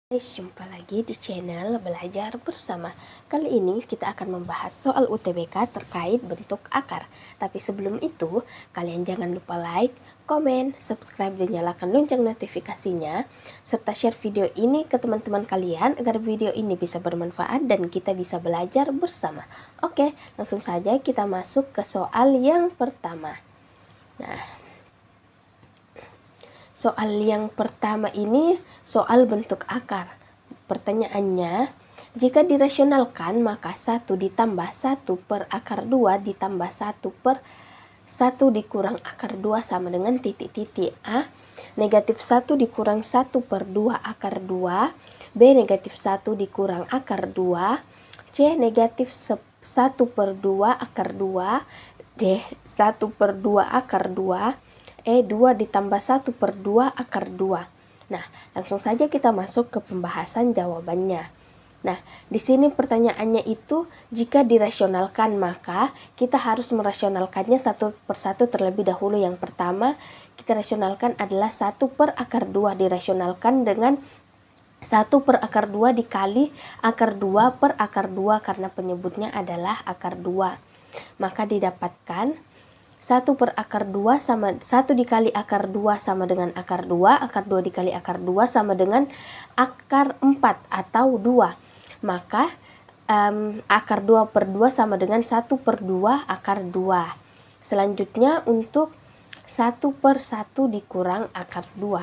Guys, jumpa lagi di channel Belajar Bersama. Kali ini kita akan membahas soal UTBK terkait bentuk akar. Tapi sebelum itu, kalian jangan lupa like, komen, subscribe, dan nyalakan lonceng notifikasinya, serta share video ini ke teman-teman kalian agar video ini bisa bermanfaat dan kita bisa belajar bersama. Oke, langsung saja kita masuk ke soal yang pertama. Soal yang pertama ini soal bentuk akar. Pertanyaannya, jika dirasionalkan maka 1 ditambah 1 per akar 2 ditambah 1 per 1 dikurang akar 2 sama dengan titik-titik. A. Negatif 1 dikurang 1 per 2 akar 2. B. Negatif 1 dikurang akar 2. C. Negatif 1 per 2 akar 2. D. 1 per 2 akar 2. 2 ditambah 1 per 2 akar 2. Nah, langsung saja kita masuk ke pembahasan jawabannya. Nah, di sini pertanyaannya itu jika dirasionalkan maka kita harus merasionalkannya satu persatu terlebih dahulu. Yang pertama kita rasionalkan adalah 1 per akar 2 dirasionalkan dengan 1 per akar 2 dikali akar 2 per akar 2 karena penyebutnya adalah akar 2. Maka didapatkan 1 per akar 2 sama 1 dikali akar 2 sama dengan akar 2, akar 2 dikali akar 2 sama dengan akar 4 atau 2. Maka akar 2 per 2 sama dengan 1 per 2 akar 2. Selanjutnya untuk 1 per 1 dikurang akar 2.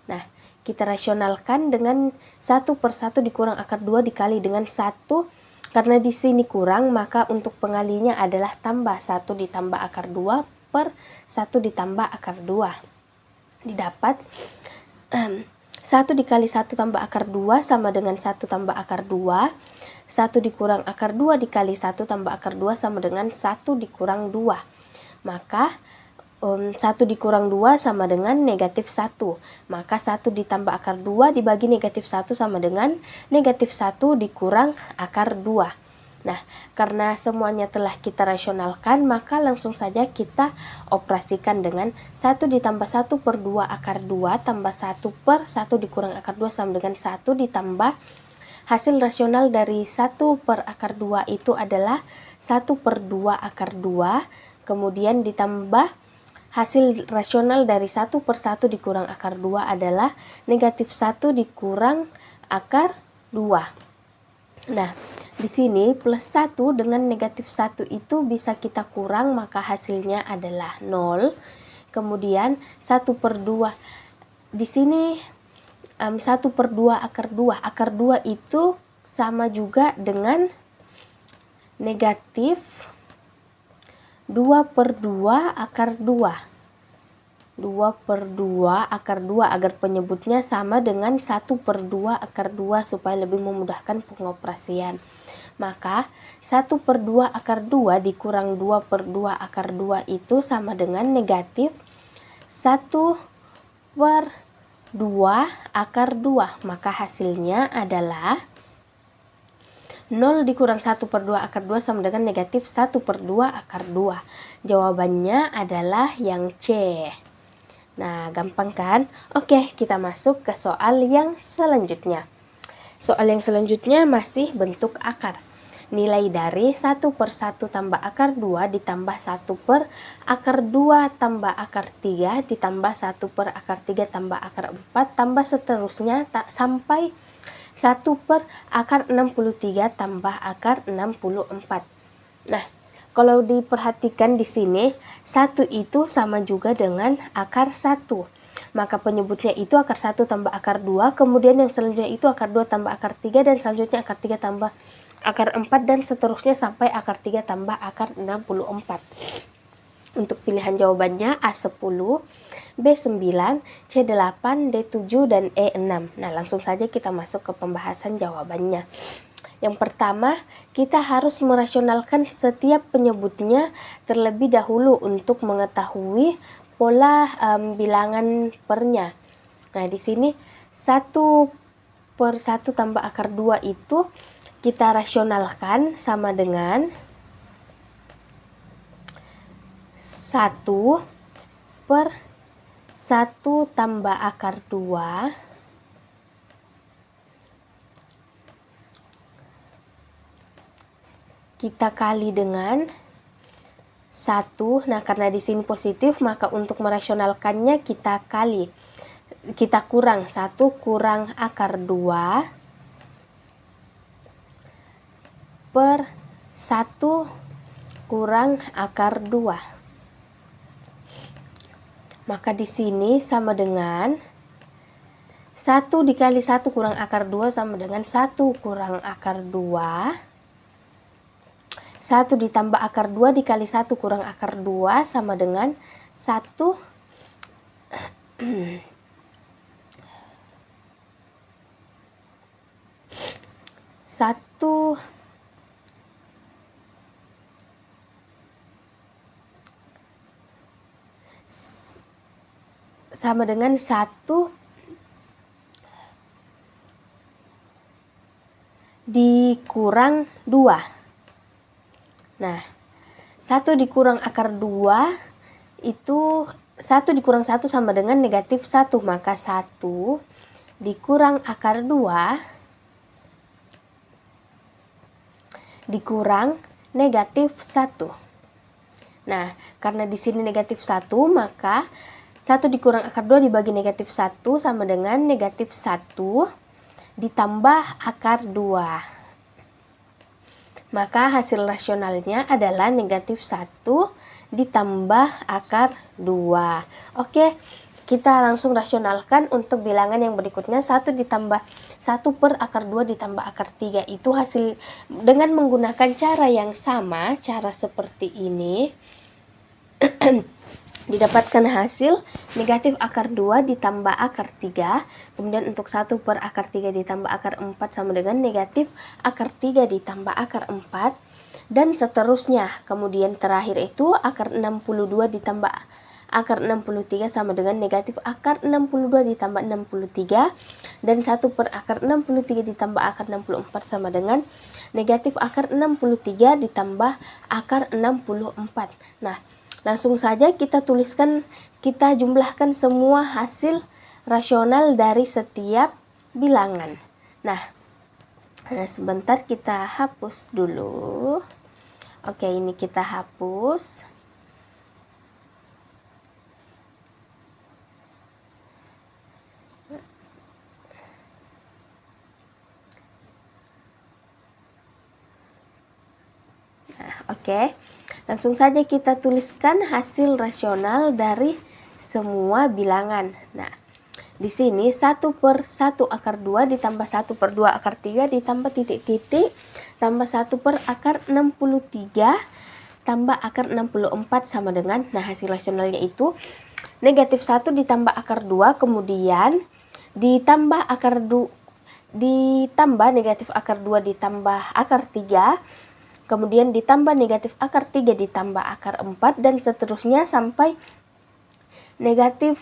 Nah, kita rasionalkan dengan 1 per 1 dikurang akar 2 dikali dengan 1. Karena di sini kurang, maka untuk pengalinya adalah tambah 1 ditambah akar 2 per 1 ditambah akar 2. Didapat 1 dikali 1 tambah akar 2 sama dengan 1 tambah akar 2. 1 dikurang akar 2 dikali 1 tambah akar 2 sama dengan 1 dikurang 2. Maka 1 dikurang 2 sama dengan negatif 1. Maka 1 ditambah akar 2 dibagi negatif 1 sama dengan negatif 1 dikurang akar 2. Nah, karena semuanya telah kita rasionalkan, maka langsung saja kita operasikan dengan 1 ditambah 1 per 2 akar 2 tambah 1 per 1 dikurang akar 2 sama dengan 1 ditambah hasil rasional dari 1 per akar 2 itu adalah 1 per 2 akar 2. Kemudian ditambah hasil rasional dari 1 per 1 dikurang akar 2 adalah negatif 1 dikurang akar 2. Nah, di sini plus 1 dengan negatif 1 itu bisa kita kurang, maka hasilnya adalah 0. Kemudian 1 per 2. Di sini 1 per 2 akar 2. Akar 2 itu sama juga dengan negatif 2 per 2 akar 2. 2 per 2 akar 2 agar penyebutnya sama dengan 1 per 2 akar 2 supaya lebih memudahkan pengoperasian. Maka 1 per 2 akar 2 dikurang 2 per 2 akar 2 itu sama dengan negatif 1 per 2 akar 2. Maka hasilnya adalah 0 dikurang 1 per 2 akar 2 sama dengan negatif 1 per 2 akar 2. Jawabannya adalah yang C. Nah, gampang kan? Oke, kita masuk ke soal yang selanjutnya. Soal yang selanjutnya masih bentuk akar. Nilai dari 1 per 1 tambah akar 2 ditambah 1 per akar 2 tambah akar 3 ditambah 1 per akar 3 tambah akar 4 tambah seterusnya sampai 1 per akar 63 tambah akar 64. Nah, kalau diperhatikan di sini 1 itu sama juga dengan akar 1. Maka penyebutnya itu akar 1 tambah akar 2, kemudian yang selanjutnya itu akar 2 tambah akar 3, dan selanjutnya akar 3 tambah akar 4, dan seterusnya sampai akar 3 tambah akar 64. Untuk pilihan jawabannya A10, B9, C8, D7, dan E6. Nah, langsung saja kita masuk ke pembahasan jawabannya. Yang pertama, kita harus merasionalkan setiap penyebutnya terlebih dahulu untuk mengetahui pola bilangan pernya. Nah, di sini 1 per 1 tambah akar 2 itu kita rasionalkan sama dengan 1 per 1 tambah akar 2 kita kali dengan 1. Nah, karena di sini positif, maka untuk merasionalkannya kita kurang 1 kurang akar 2 per 1 kurang akar 2. Maka di sini sama dengan 1 dikali 1 kurang akar 2 sama dengan 1 kurang akar 2. 1 ditambah akar 2 dikali 1 kurang akar 2 sama dengan 1 sama dengan 1 dikurang 2. Nah, 1 dikurang akar 2 itu 1 dikurang 1 sama dengan negatif 1. Maka 1 dikurang akar 2 dikurang negatif 1. Nah, karena di sini negatif 1, maka 1 dikurang akar 2 dibagi negatif 1 sama dengan negatif 1 ditambah akar 2. Maka hasil rasionalnya adalah negatif 1 ditambah akar 2. Oke, kita langsung rasionalkan untuk bilangan yang berikutnya. 1 ditambah 1 per akar 2 ditambah akar 3. Itu hasil dengan menggunakan cara yang sama, cara seperti ini. Didapatkan hasil negatif akar 2 ditambah akar 3. Kemudian untuk 1 per akar 3 ditambah akar 4 sama dengan negatif akar 3 ditambah akar 4. Dan seterusnya. Kemudian terakhir itu akar 62 ditambah akar 63 sama dengan negatif akar 62 ditambah 63. Dan 1 per akar 63 ditambah akar 64 sama dengan negatif akar 63 ditambah akar 64. Nah, langsung saja kita jumlahkan semua hasil rasional dari setiap bilangan. Nah, sebentar kita hapus dulu. Oke, ini kita hapus. Nah, oke. Langsung saja kita tuliskan hasil rasional dari semua bilangan. Nah, di sini 1 per 1 akar 2 ditambah 1 per 2 akar 3 ditambah titik-titik tambah 1 per akar 63 tambah akar 64 sama dengan, nah hasil rasionalnya itu negatif 1 ditambah akar 2 kemudian ditambah negatif akar 2 ditambah akar 3 kemudian ditambah negatif akar 3 ditambah akar 4 dan seterusnya sampai negatif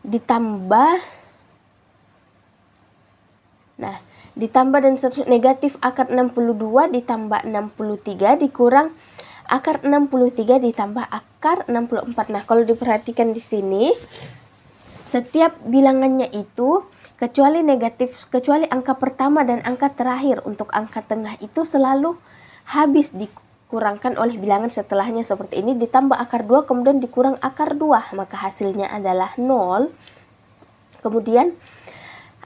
ditambah dan seterusnya negatif akar 62 ditambah 63 dikurang akar 63 ditambah akar 64. Nah, kalau diperhatikan di sini setiap bilangannya itu kecuali angka pertama dan angka terakhir, untuk angka tengah itu selalu habis dikurangkan oleh bilangan setelahnya seperti ini, ditambah akar 2 kemudian dikurang akar 2, maka hasilnya adalah 0. Kemudian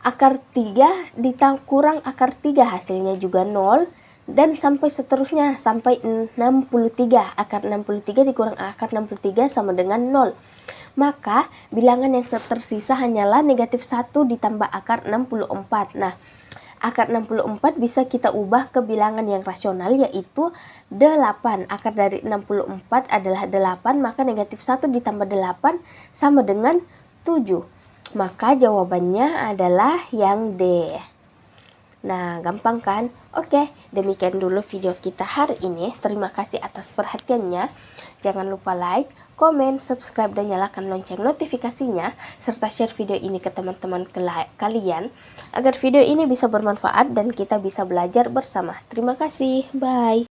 akar 3 kurang akar 3 hasilnya juga 0 dan sampai seterusnya sampai 63, akar 63 dikurang akar 63 sama dengan 0. Maka bilangan yang tersisa hanyalah negatif 1 ditambah akar 64. Nah, akar 64 bisa kita ubah ke bilangan yang rasional yaitu 8. Akar dari 64 adalah 8, maka negatif 1 ditambah 8 sama dengan 7. Maka jawabannya adalah yang D. Nah, gampang kan? Oke, demikian dulu video kita hari ini. Terima kasih atas perhatiannya. Jangan lupa like, komen, subscribe, dan nyalakan lonceng notifikasinya, serta share video ini ke teman-teman kalian, agar video ini bisa bermanfaat dan kita bisa belajar bersama. Terima kasih, bye.